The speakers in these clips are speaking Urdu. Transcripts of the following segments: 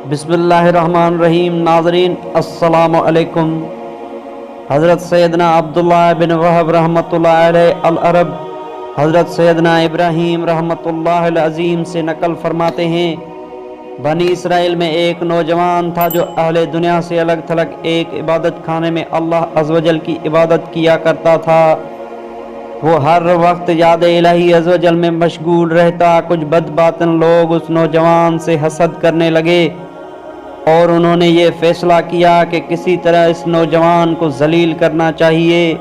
بسم اللہ الرحمن الرحیم۔ ناظرین السلام علیکم۔ حضرت سیدنا عبداللہ بن وہب رحمۃ اللہ علیہ العرب حضرت سیدنا ابراہیم رحمۃ اللہ العظیم سے نقل فرماتے ہیں، بنی اسرائیل میں ایک نوجوان تھا جو اہل دنیا سے الگ تھلگ ایک عبادت خانے میں اللہ عز و جل کی عبادت کیا کرتا تھا۔ وہ ہر وقت یاد الہی عز و جل میں مشغول رہتا۔ کچھ بد باطن لوگ اس نوجوان سے حسد کرنے لگے اور انہوں نے یہ فیصلہ کیا کہ کسی طرح اس نوجوان کو ذلیل کرنا چاہیے۔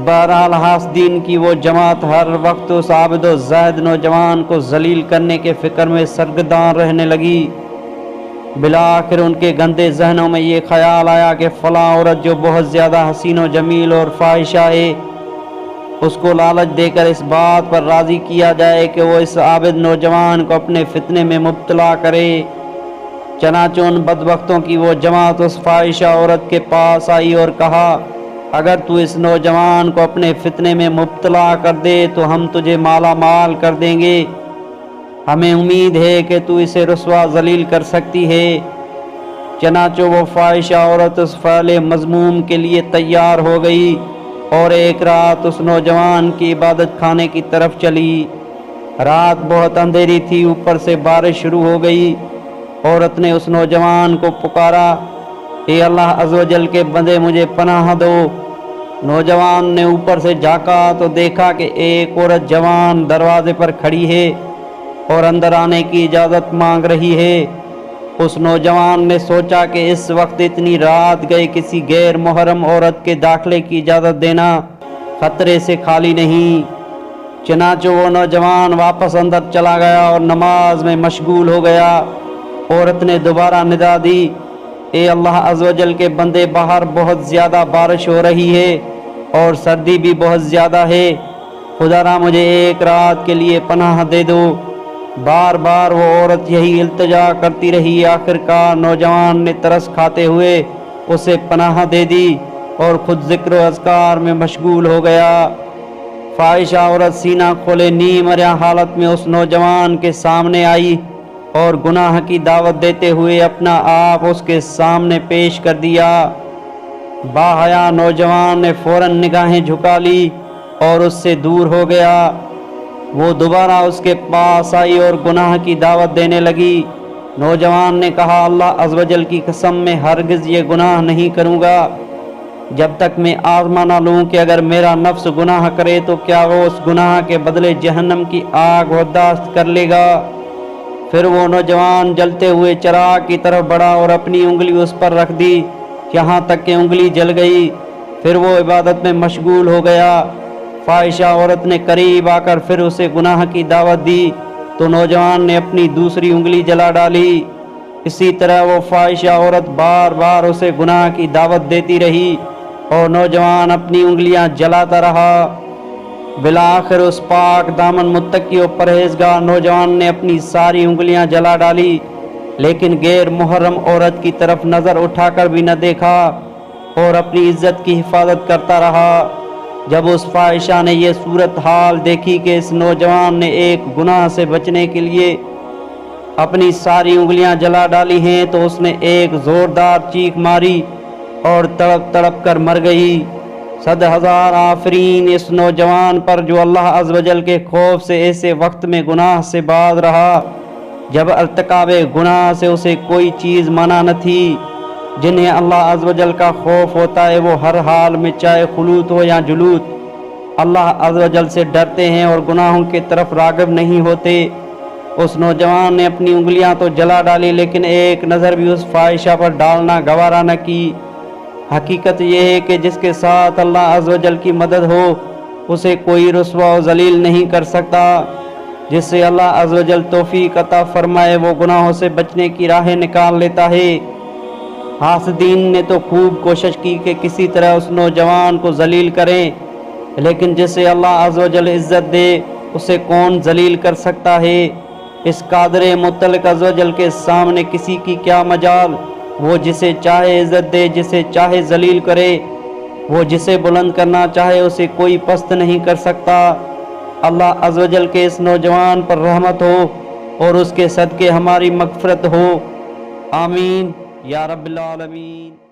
بہرحال حاسدین کی وہ جماعت ہر وقت اس عابد و زاہد نوجوان کو ذلیل کرنے کے فکر میں سرگردان رہنے لگی۔ بالآخر ان کے گندے ذہنوں میں یہ خیال آیا کہ فلاں عورت جو بہت زیادہ حسین و جمیل اور فاحشہ ہے، اس کو لالچ دے کر اس بات پر راضی کیا جائے کہ وہ اس عابد نوجوان کو اپنے فتنے میں مبتلا کرے۔ چنانچہ ان بدبختوں کی وہ جماعت اس فاحشہ عورت کے پاس آئی اور کہا، اگر تو اس نوجوان کو اپنے فتنے میں مبتلا کر دے تو ہم تجھے مالا مال کر دیں گے۔ ہمیں امید ہے کہ تو اسے رسوا ذلیل کر سکتی ہے۔ چنانچہ وہ فاحشہ عورت اس فعل مذموم کے لیے تیار ہو گئی اور ایک رات اس نوجوان کی عبادت خانے کی طرف چلی۔ رات بہت اندھیری تھی، اوپر سے بارش شروع ہو گئی۔ عورت نے اس نوجوان کو پکارا، اے اللہ عز و جل کے بندے مجھے پناہ دو۔ نوجوان نے اوپر سے جھانکا تو دیکھا کہ ایک عورت جوان دروازے پر کھڑی ہے اور اندر آنے کی اجازت مانگ رہی ہے۔ اس نوجوان نے سوچا کہ اس وقت اتنی رات گئے کسی غیر محرم عورت کے داخلے کی اجازت دینا خطرے سے خالی نہیں۔ چنانچہ وہ نوجوان واپس اندر چلا گیا اور نماز میں مشغول ہو گیا۔ عورت نے دوبارہ ندا دی، اے اللہ عز و جل کے بندے، باہر بہت زیادہ بارش ہو رہی ہے اور سردی بھی بہت زیادہ ہے، خدا را مجھے ایک رات کے لیے پناہ دے دو۔ بار بار وہ عورت یہی التجا کرتی رہی۔ آخرکار نوجوان نے ترس کھاتے ہوئے اسے پناہ دے دی اور خود ذکر و اذکار میں مشغول ہو گیا۔ فاحشہ عورت سینہ کھولے نیم مریا حالت میں اس نوجوان کے سامنے آئی اور گناہ کی دعوت دیتے ہوئے اپنا آپ اس کے سامنے پیش کر دیا۔ باحیا نوجوان نے فوراً نگاہیں جھکا لی اور اس سے دور ہو گیا۔ وہ دوبارہ اس کے پاس آئی اور گناہ کی دعوت دینے لگی۔ نوجوان نے کہا، اللہ عز و جل کی قسم میں ہرگز یہ گناہ نہیں کروں گا جب تک میں آزما نہ لوں کہ اگر میرا نفس گناہ کرے تو کیا وہ اس گناہ کے بدلے جہنم کی آگ برداشت کر لے گا۔ پھر وہ نوجوان جلتے ہوئے چراغ کی طرف بڑھا اور اپنی انگلی اس پر رکھ دی یہاں تک کہ انگلی جل گئی۔ پھر وہ عبادت میں مشغول ہو گیا۔ فاحشہ عورت نے قریب آ کر پھر اسے گناہ کی دعوت دی تو نوجوان نے اپنی دوسری انگلی جلا ڈالی۔ اسی طرح وہ فاحشہ عورت بار بار اسے گناہ کی دعوت دیتی رہی اور نوجوان اپنی انگلیاں جلاتا رہا۔ بالآخر اس پاک دامن متقی و پرہیزگار نوجوان نے اپنی ساری انگلیاں جلا ڈالی، لیکن غیر محرم عورت کی طرف نظر اٹھا کر بھی نہ دیکھا اور اپنی عزت کی حفاظت کرتا رہا۔ جب اس فاحشہ نے یہ صورتحال دیکھی کہ اس نوجوان نے ایک گناہ سے بچنے کے لیے اپنی ساری انگلیاں جلا ڈالی ہیں تو اس نے ایک زوردار چیخ ماری اور تڑپ تڑپ کر مر گئی۔ 100,000 آفرین اس نوجوان پر جو اللہ عز و جل کے خوف سے ایسے وقت میں گناہ سے باز رہا جب ارتکاب گناہ سے اسے کوئی چیز منع نہ تھی۔ جنہیں اللہ عز و جل کا خوف ہوتا ہے وہ ہر حال میں چاہے خلوت ہو یا جلوت اللہ عز و جل سے ڈرتے ہیں اور گناہوں کی طرف راغب نہیں ہوتے۔ اس نوجوان نے اپنی انگلیاں تو جلا ڈالی لیکن ایک نظر بھی اس فاحشہ پر ڈالنا گوارا نہ کی۔ حقیقت یہ ہے کہ جس کے ساتھ اللہ عز و جل کی مدد ہو اسے کوئی رسوا و ذلیل نہیں کر سکتا۔ جس سے اللہ عز و جل توفیق عطا فرمائے وہ گناہوں سے بچنے کی راہیں نکال لیتا ہے۔ حاسدین نے تو خوب کوشش کی کہ کسی طرح اس نوجوان کو ذلیل کریں، لیکن جسے اللہ عز و جل عزت دے اسے کون ذلیل کر سکتا ہے۔ اس قادر مطلق عز و جل کے سامنے کسی کی کیا مجال۔ وہ جسے چاہے عزت دے، جسے چاہے ذلیل کرے، وہ جسے بلند کرنا چاہے اسے کوئی پست نہیں کر سکتا۔ اللہ عز و جل کے اس نوجوان پر رحمت ہو اور اس کے صدقے ہماری مغفرت ہو، آمین یا رب العالمین۔